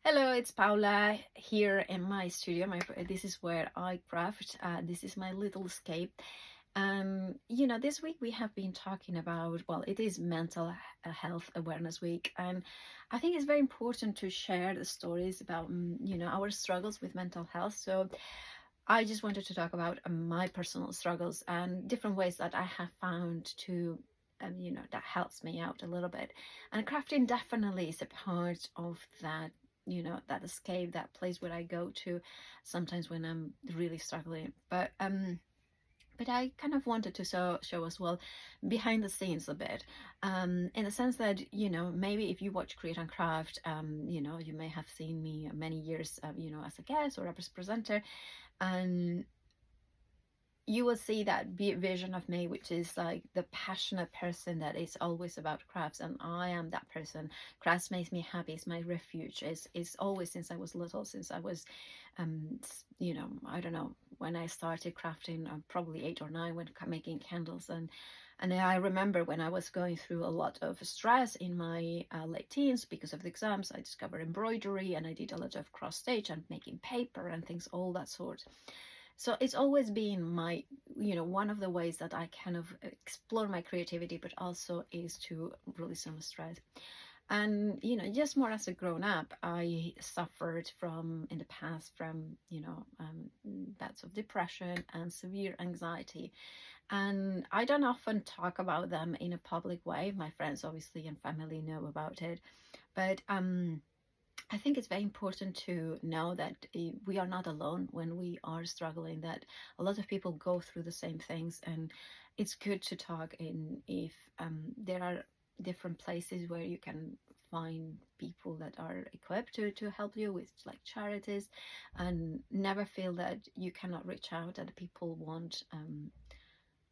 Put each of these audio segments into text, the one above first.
Hello, it's Paula here in my studio. This is where I craft. This is my little escape. This week we have been talking about, well, it is Health Awareness Week, and I think it's very important to share the stories about, our struggles with mental health. So I just wanted to talk about my personal struggles and different ways that I have found to that helps me out a little bit. And crafting definitely is a part of that, that escape, that place where I go to sometimes when I'm really struggling. But I kind of wanted to show as well behind the scenes a bit, in the sense that, maybe if you watch Create and Craft, you may have seen me many years, as a guest or a presenter, and you will see that vision of me, which is like the passionate person that is always about crafts, and I am that person. Crafts makes me happy. It's my refuge. It's always since I was little, since I was, I don't know when I started crafting. Probably 8 or 9 when making candles, and I remember when I was going through a lot of stress in my late teens because of the exams. I discovered embroidery, and I did a lot of cross stitch and making paper and things, all that sort. So it's always been my, one of the ways that I kind of explore my creativity, but also is to release some stress. And just more as a grown up, I suffered from in the past from bouts of depression and severe anxiety, and I don't often talk about them in a public way. My friends obviously and family know about it, but I think it's very important to know that we are not alone when we are struggling, that a lot of people go through the same things, and it's good to talk in if there are different places where you can find people that are equipped to help you with, like charities, and never feel that you cannot reach out, that people won't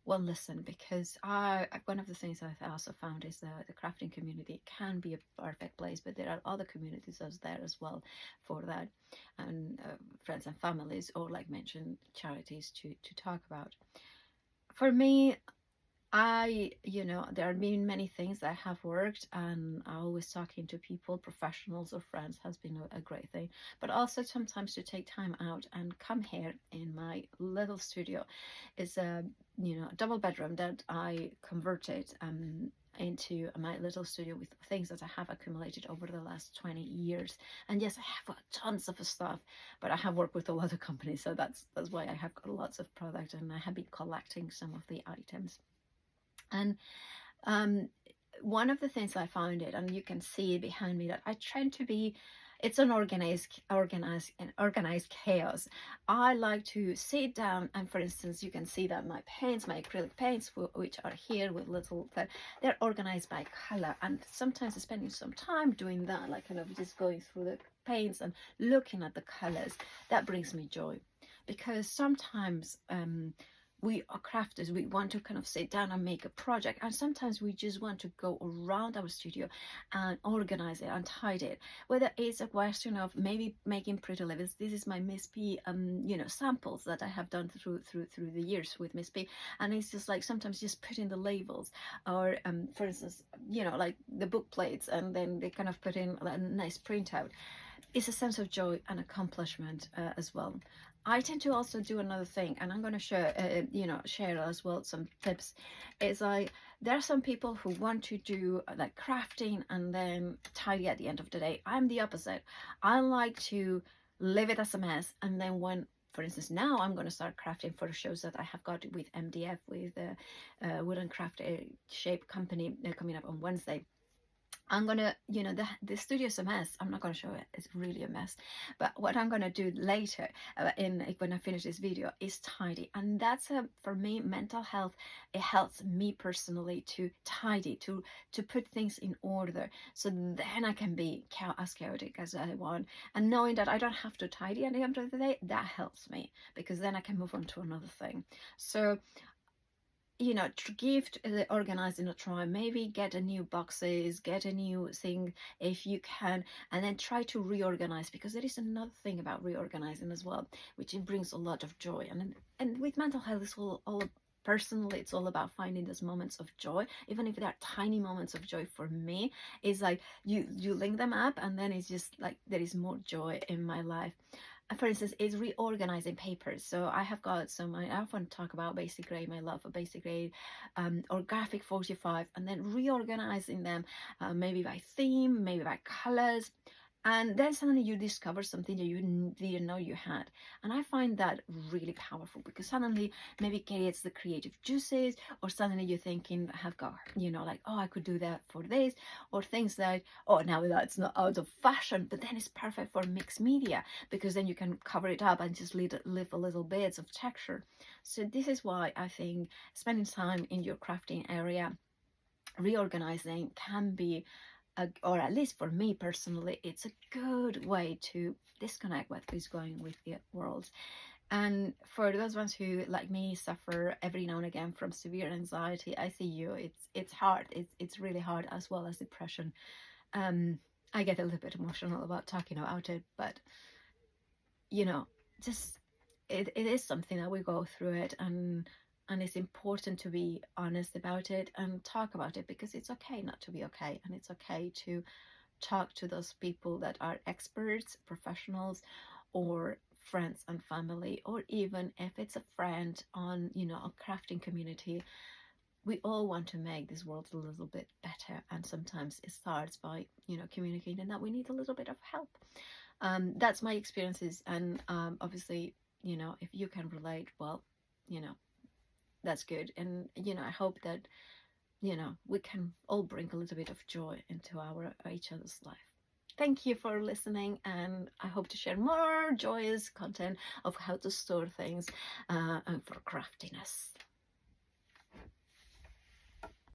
well listen, because one of the things I also found is that the crafting community can be a perfect place, but there are other communities as there as well for that, and friends and families, or like mentioned, charities to talk about. For me, there have been many things that have worked, and I always talking to people, professionals or friends, has been a great thing. But also sometimes to take time out and come here in my little studio. It's a, double bedroom that I converted into my little studio with things that I have accumulated over the last 20 years. And yes, I have tons of stuff, but I have worked with a lot of companies, so that's why I have got lots of product, and I have been collecting some of the items. And um, one of the things I found it, and you can see behind me, that I try to be, it's an organized chaos. I like to sit down, and for instance, you can see that my paints, my acrylic paints, which are here with little, they're organized by color. And sometimes spending some time doing that, like kind of just going through the paints and looking at the colors, that brings me joy. Because sometimes we are crafters, we want to kind of sit down and make a project, and sometimes we just want to go around our studio and organize it and tidy it, whether it's a question of maybe making pretty labels. This is my Miss P samples that I have done through the years with Miss P, and it's just like sometimes just putting the labels, or for instance, like the book plates, and then they kind of put in a nice printout. It's a sense of joy and accomplishment as well. I tend to also do another thing, and I'm going to share as well some tips. Is like, there are some people who want to do like crafting and then tidy at the end of the day. I'm the opposite. I like to leave it as a mess, and then when, for instance, now I'm going to start crafting for the shows that I have got with MDF, with the Wooden Craft Shape Company, coming up on Wednesday. I'm gonna, the studio's a mess. I'm not gonna show it. It's really a mess. But what I'm gonna do later, when I finish this video, is tidy. And that's for me, mental health. It helps me personally to tidy, to put things in order, so then I can be as chaotic as I want. And knowing that I don't have to tidy at the end of the day, that helps me, because then I can move on to another thing. So to give the organizing a try, maybe get a new boxes, get a new thing if you can, and then try to reorganize, because there is another thing about reorganizing as well, which it brings a lot of joy. And with mental health, it's all personally, it's all about finding those moments of joy, even if they're tiny moments of joy. For me, it's like you link them up, and then it's just like there is more joy in my life. For instance, is reorganizing papers. So I have got some, I often talk about basic grade, my love for basic grade, or graphic 45, and then reorganizing them, maybe by theme, maybe by colors. And then suddenly you discover something that you didn't know you had. And I find that really powerful, because suddenly maybe it gets the creative juices, or suddenly you're thinking, have got, like, oh, I could do that for this, or things that, oh, now that's not out of fashion, but then it's perfect for mixed media, because then you can cover it up and just leave a little bits of texture. So this is why I think spending time in your crafting area, reorganizing, can be or at least for me personally, it's a good way to disconnect what is going with the world. And for those ones who, like me, suffer every now and again from severe anxiety, I see you. It's hard. It's really hard, as well as depression. Um, I get a little bit emotional about talking about it, but just it is something that we go through it, and it's important to be honest about it and talk about it, because it's okay not to be okay, and it's okay to talk to those people that are experts, professionals, or friends and family, or even if it's a friend on, a crafting community. We all want to make this world a little bit better, and sometimes it starts by, communicating that we need a little bit of help. That's my experiences, and obviously, if you can relate, well, you know, that's good. And I hope that we can all bring a little bit of joy into our each other's life. Thank you for listening, and I hope to share more joyous content of how to store things and for craftiness.